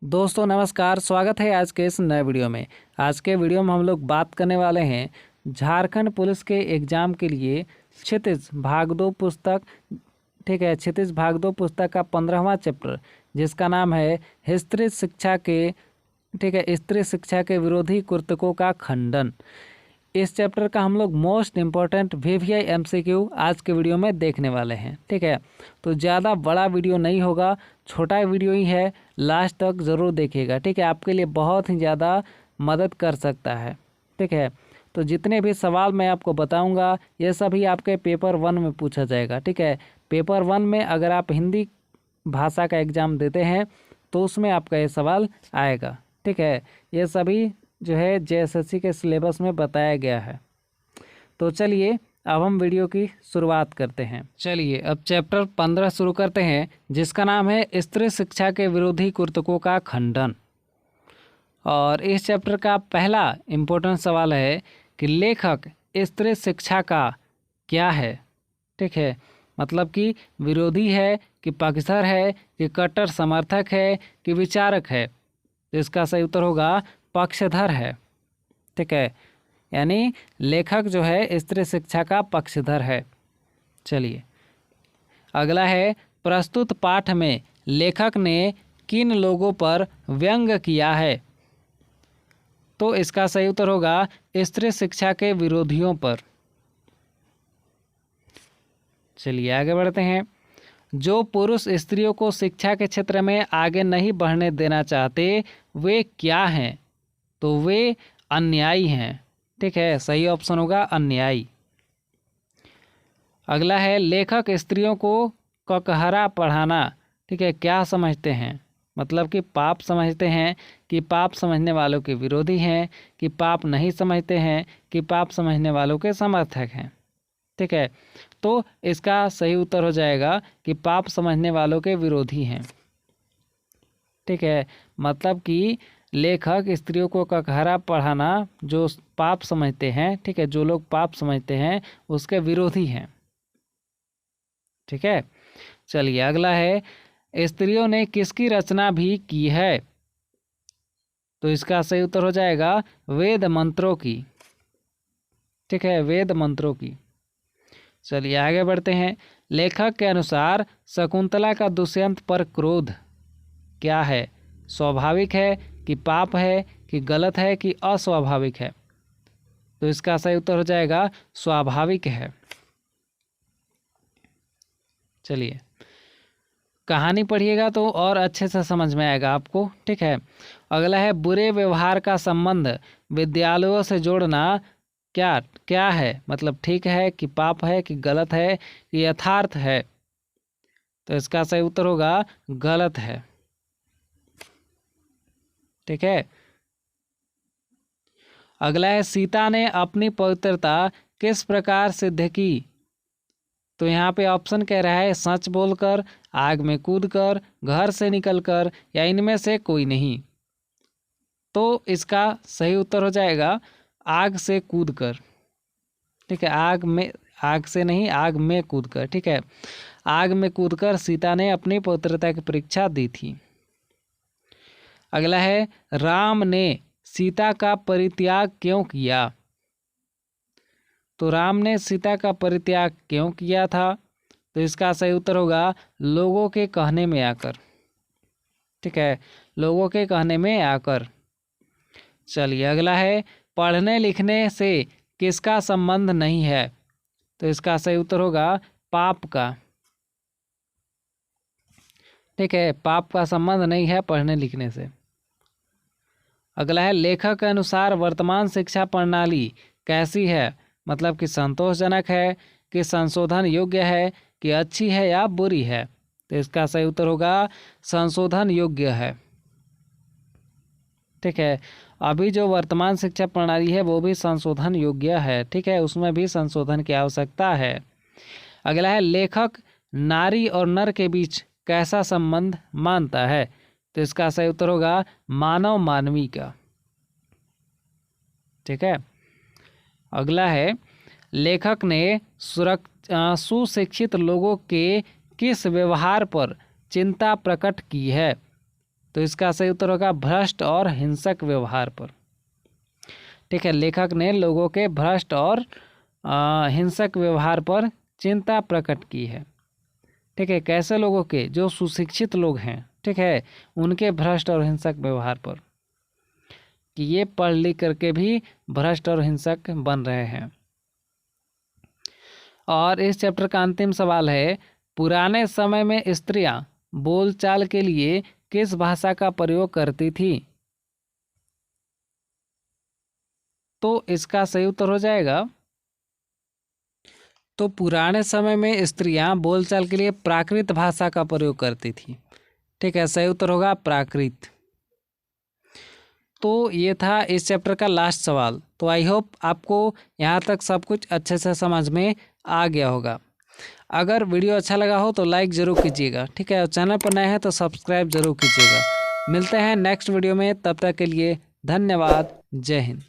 दोस्तों नमस्कार, स्वागत है आज के इस नए वीडियो में। आज के वीडियो में हम लोग बात करने वाले हैं झारखंड पुलिस के एग्ज़ाम के लिए क्षितिज भाग 2 पुस्तक, ठीक है, क्षितिज भाग 2 पुस्तक का 15वां चैप्टर जिसका नाम है स्त्री शिक्षा के, ठीक है, स्त्री शिक्षा के विरोधी कृतकों का खंडन। इस चैप्टर का हम लोग मोस्ट इम्पॉर्टेंट वीवीआई एमसीक्यू आज के वीडियो में देखने वाले हैं। ठीक है, तो ज़्यादा बड़ा वीडियो नहीं होगा, छोटा वीडियो ही है, लास्ट तक ज़रूर देखिएगा। ठीक है, आपके लिए बहुत ही ज़्यादा मदद कर सकता है। ठीक है, तो जितने भी सवाल मैं आपको बताऊंगा ये सभी आपके पेपर 1 में पूछा जाएगा। ठीक है, पेपर 1 में अगर आप हिंदी भाषा का एग्ज़ाम देते हैं तो उसमें आपका ये सवाल आएगा। ठीक है, ये सभी जो है जेएसएससी के सिलेबस में बताया गया है। तो चलिए अब हम वीडियो की शुरुआत करते हैं। चलिए अब चैप्टर 15 शुरू करते हैं जिसका नाम है स्त्री शिक्षा के विरोधी कृतकों का खंडन। और इस चैप्टर का पहला इम्पोर्टेंट सवाल है कि लेखक स्त्री शिक्षा का क्या है। ठीक है, मतलब कि विरोधी है कि पक्षधर है कि कट्टर समर्थक है कि विचारक है। तो इसका सही उत्तर होगा पक्षधर है। ठीक है, यानी लेखक जो है स्त्री शिक्षा का पक्षधर है। चलिए अगला है प्रस्तुत पाठ में लेखक ने किन लोगों पर व्यंग्य किया है। तो इसका सही उत्तर होगा स्त्री शिक्षा के विरोधियों पर। चलिए आगे बढ़ते हैं। जो पुरुष स्त्रियों को शिक्षा के क्षेत्र में आगे नहीं बढ़ने देना चाहते वे क्या हैं। तो वे अन्यायी हैं। ठीक है, सही ऑप्शन होगा अन्यायी। अगला है लेखक स्त्रियों को ककहरा पढ़ाना, ठीक है, क्या समझते हैं। मतलब कि पाप समझते हैं कि पाप समझने वालों के विरोधी हैं कि पाप नहीं समझते हैं कि पाप समझने वालों के समर्थक हैं। ठीक है, तो इसका सही उत्तर हो जाएगा कि पाप समझने वालों के विरोधी हैं। ठीक है, मतलब कि लेखक स्त्रियों को ककहरा पढ़ाना जो पाप समझते हैं, ठीक है, जो लोग पाप समझते हैं उसके विरोधी हैं। ठीक है, चलिए अगला है स्त्रियों ने किसकी रचना भी की है। तो इसका सही उत्तर हो जाएगा वेद मंत्रों की। ठीक है, वेद मंत्रों की। चलिए आगे बढ़ते हैं। लेखक के अनुसार शकुंतला का दुष्यंत पर क्रोध क्या है। स्वाभाविक है कि पाप है कि गलत है कि अस्वाभाविक है। तो इसका सही उत्तर हो जाएगा स्वाभाविक है। चलिए कहानी पढ़िएगा तो और अच्छे से समझ में आएगा आपको। ठीक है, अगला है बुरे व्यवहार का संबंध विद्यालयों से जोड़ना क्या क्या है। मतलब ठीक है कि पाप है कि गलत है कि यथार्थ है। तो इसका सही उत्तर होगा गलत है। ठीक है, अगला है सीता ने अपनी पवित्रता किस प्रकार सिद्ध की। तो यहाँ पे ऑप्शन कह रहा है सच बोलकर, आग में कूदकर, घर से निकलकर या इनमें से कोई नहीं। तो इसका सही उत्तर हो जाएगा आग से कूदकर। ठीक है, आग से नहीं, आग में कूदकर। ठीक है, आग में कूदकर सीता ने अपनी पवित्रता की परीक्षा दी थी। अगला है राम ने सीता का परित्याग क्यों किया। तो राम ने सीता का परित्याग क्यों किया था। तो इसका सही उत्तर होगा लोगों के कहने में आकर। ठीक है, लोगों के कहने में आकर। चलिए अगला है पढ़ने लिखने से किसका संबंध नहीं है। तो इसका सही उत्तर होगा पाप का। ठीक है, पाप का संबंध नहीं है पढ़ने लिखने से। अगला है लेखक के अनुसार वर्तमान शिक्षा प्रणाली कैसी है। मतलब कि संतोषजनक है कि संशोधन योग्य है कि अच्छी है या बुरी है। तो इसका सही उत्तर होगा संशोधन योग्य है। ठीक है, अभी जो वर्तमान शिक्षा प्रणाली है वो भी संशोधन योग्य है। ठीक है, उसमें भी संशोधन की आवश्यकता है। अगला है लेखक नारी और नर के बीच कैसा संबंध मानता है। तो इसका सही उत्तर होगा मानव मानवी का। ठीक है, अगला है लेखक ने सुशिक्षित लोगों के किस व्यवहार पर चिंता प्रकट की है। तो इसका सही उत्तर होगा भ्रष्ट और हिंसक व्यवहार पर। ठीक है, लेखक ने लोगों के भ्रष्ट और हिंसक व्यवहार पर चिंता प्रकट की है। ठीक है, कैसे लोगों के? जो सुशिक्षित लोग हैं, ठीक है, उनके भ्रष्ट और हिंसक व्यवहार पर, कि ये पढ़ लिख करके भी भ्रष्ट और हिंसक बन रहे हैं। और इस चैप्टर का अंतिम सवाल है, पुराने समय में स्त्रियां बोलचाल के लिए किस भाषा का प्रयोग करती थी? तो इसका सही उत्तर हो जाएगा, तो पुराने समय में स्त्रियां बोलचाल के लिए प्राकृत भाषा का प्रयोग करती थी। ठीक है, सही उत्तर होगा प्राकृत। तो ये था इस चैप्टर का लास्ट सवाल। तो आई होप आपको यहाँ तक सब कुछ अच्छे से समझ में आ गया होगा। अगर वीडियो अच्छा लगा हो तो लाइक ज़रूर कीजिएगा। ठीक है, और चैनल पर नए हैं तो सब्सक्राइब जरूर कीजिएगा। मिलते हैं नेक्स्ट वीडियो में, तब तक के लिए धन्यवाद। जय हिंद।